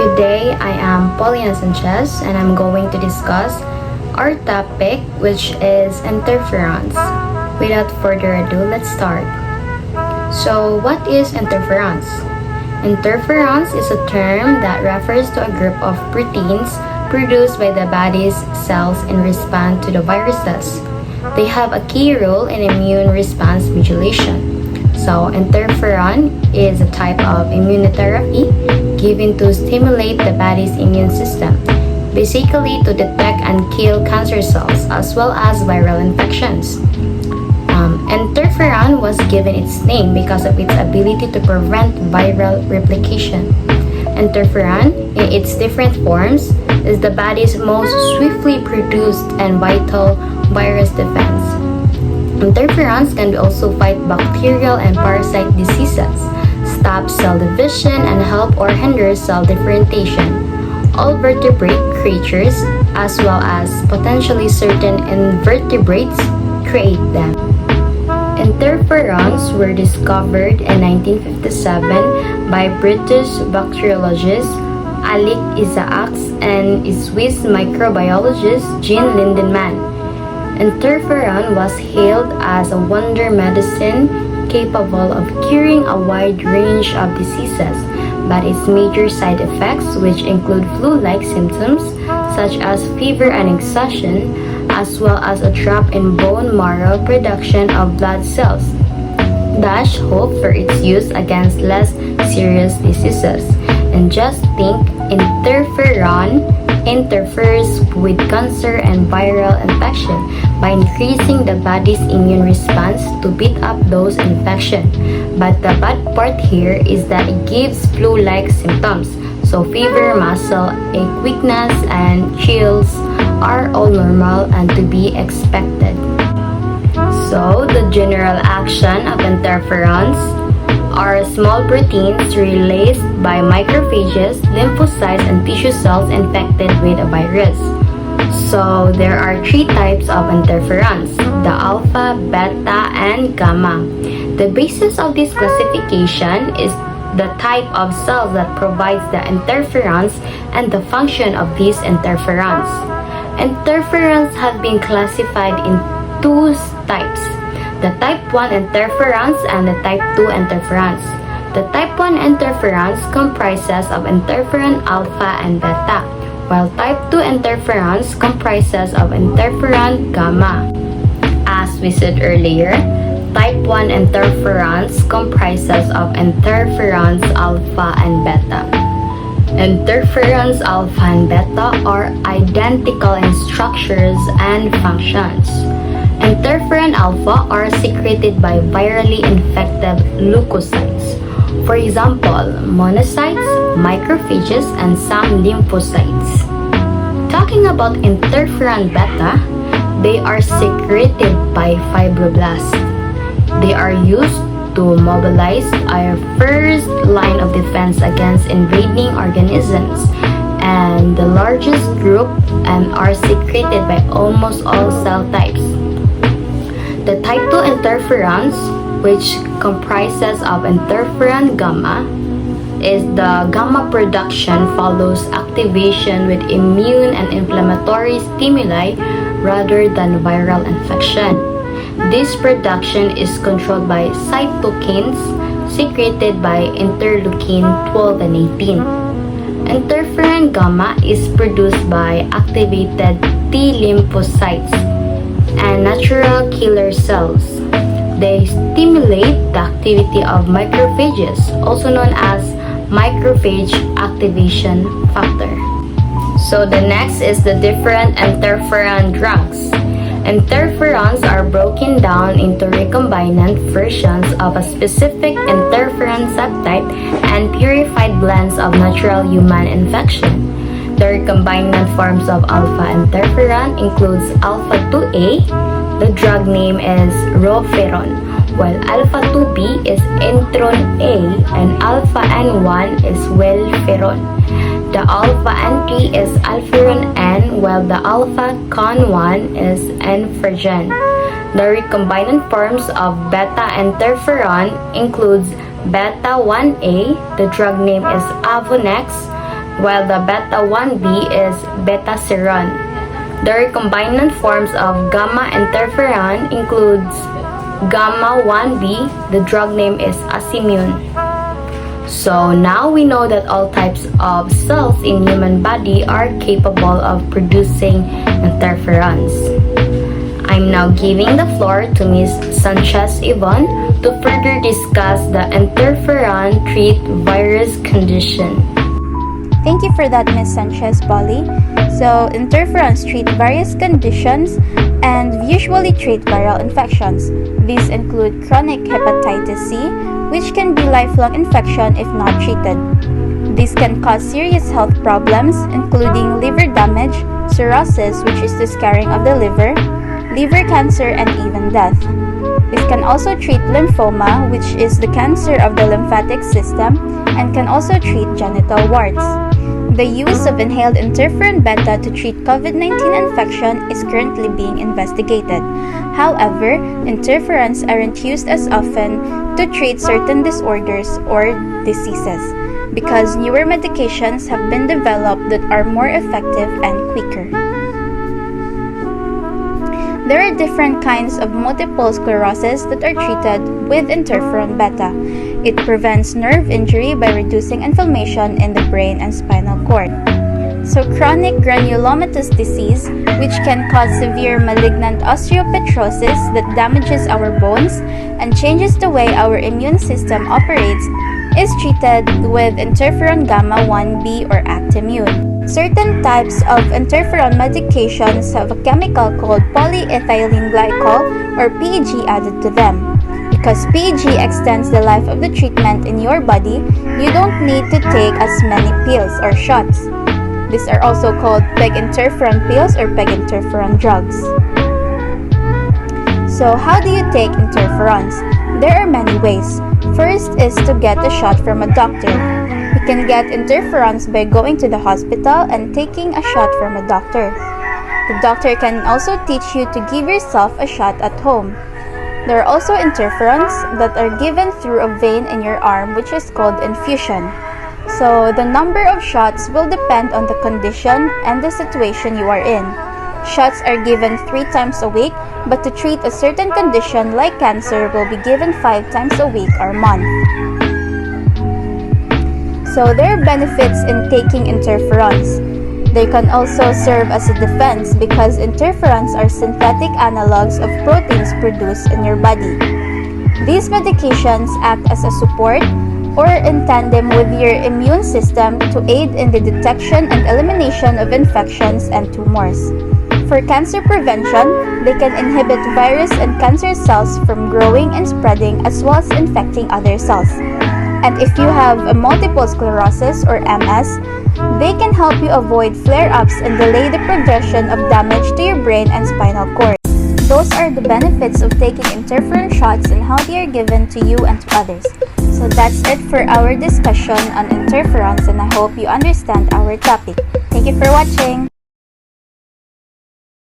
Good day, I am SANCHEZ and I'm going to discuss our topic, which is interferons. Without further ado, let's start. So, what is interferons? Interferons is a term that refers to a group of proteins produced by the body's cells in response to the viruses. They have a key role in immune response modulation. So, interferon is a type of immunotherapy given to stimulate the body's immune system, basically to detect and kill cancer cells as well as viral infections. Interferon was given its name because of its ability to prevent viral replication. Interferon, in its different forms, is the body's most swiftly produced and vital virus defense. Interferons can also fight bacterial and parasite diseases, stop cell division, and help or hinder cell differentiation. All vertebrate creatures, as well as potentially certain invertebrates, create them. Interferons were discovered in 1957 by British bacteriologist Alec Isaacs and Swiss microbiologist Jean Lindemann. Interferon was hailed as a wonder medicine capable of curing a wide range of diseases, but its major side effects, which include flu-like symptoms such as fever and exhaustion, as well as a drop in bone marrow production of blood cells, dash hope for its use against less serious diseases. And just think, interferon interferes with cancer and viral infection by increasing the body's immune response to beat up those infections. But the bad part here is that it gives flu-like symptoms. So fever, muscle ache, weakness, and chills are all normal and to be expected. So the general action of interferons are small proteins released by macrophages, lymphocytes, and tissue cells infected with a virus. So there are three types of interferons: the alpha, beta, and gamma. The basis of this classification is the type of cells that provides the interferons and the function of these interferons. Interferons have been classified in two types: the type 1 interferons and the type 2 interferons. The type 1 interferons comprises of interferon alpha and beta, while type 2 interferons comprises of interferon gamma. As we said earlier, type 1 interferons comprises of interferons alpha and beta. Interferons alpha and beta are identical in structures and functions. Interferon alpha are secreted by virally infected leukocytes. For example, monocytes, macrophages, and some lymphocytes. Talking about interferon beta, they are secreted by fibroblasts. They are used to mobilize our first line of defense against invading organisms, and the largest group and are secreted by almost all cell types. The type 2 interferons, which comprises of interferon gamma, is the gamma production follows activation with immune and inflammatory stimuli rather than viral infection. This production is controlled by cytokines secreted by interleukin 12 and 18. Interferon gamma is produced by activated T lymphocytes and natural killer cells. They stimulate the activity of macrophages, also known as macrophage activation factor. So the next is the different interferon drugs. Interferons are broken down into recombinant versions of a specific interferon subtype and purified blends of natural human infection. The recombinant forms of alpha interferon includes alpha 2A, the drug name is roferon, while alpha 2B is intron A and alpha N1 is welferon. The alpha N3 is alferon N, while the alpha con1 is enfergen. The recombinant forms of beta interferon includes beta 1A, the drug name is Avonex, while the beta 1b is beta-seron. The recombinant forms of gamma interferon includes gamma 1b, the drug name is Asimune. So now we know that all types of cells in human body are capable of producing interferons. I'm now giving the floor to Ms. Sanchez Yvonne to further discuss the interferon treat virus condition. Thank you for that, Ms. Sanchez Polly. So, interferons treat various conditions and usually treat viral infections. These include chronic hepatitis C, which can be lifelong infection if not treated. This can cause serious health problems, including liver damage, cirrhosis, which is the scarring of the liver cancer, and even death. This can also treat lymphoma, which is the cancer of the lymphatic system, and can also treat genital warts. The use of inhaled interferon beta to treat COVID-19 infection is currently being investigated. However, interferons aren't used as often to treat certain disorders or diseases because newer medications have been developed that are more effective and quicker. There are different kinds of multiple sclerosis that are treated with interferon beta. It prevents nerve injury by reducing inflammation in the brain and spinal cord. So chronic granulomatous disease, which can cause severe malignant osteopetrosis that damages our bones and changes the way our immune system operates, is treated with interferon gamma 1b or Actimune. Certain types of interferon medications have a chemical called polyethylene glycol or PEG added to them. Because PEG extends the life of the treatment in your body, you don't need to take as many pills or shots. These are also called peg interferon pills or peg interferon drugs. So how do you take interferons? There are many ways. First is to get a shot from a doctor. You can get interferons by going to the hospital and taking a shot from a doctor. The doctor can also teach you to give yourself a shot at home. There are also interferons that are given through a vein in your arm, which is called infusion. So the number of shots will depend on the condition and the situation you are in. Shots are given 3 times a week, but to treat a certain condition like cancer will be given 5 times a week or month. So there are benefits in taking interferons. They can also serve as a defense because interferons are synthetic analogs of proteins produced in your body. These medications act as a support or in tandem with your immune system to aid in the detection and elimination of infections and tumors. For cancer prevention, they can inhibit virus and cancer cells from growing and spreading as well as infecting other cells. And if you have a multiple sclerosis or MS, they can help you avoid flare-ups and delay the progression of damage to your brain and spinal cord. Those are the benefits of taking interferon shots and how they are given to you and to others. So that's it for our discussion on interferons, and I hope you understand our topic. Thank you for watching.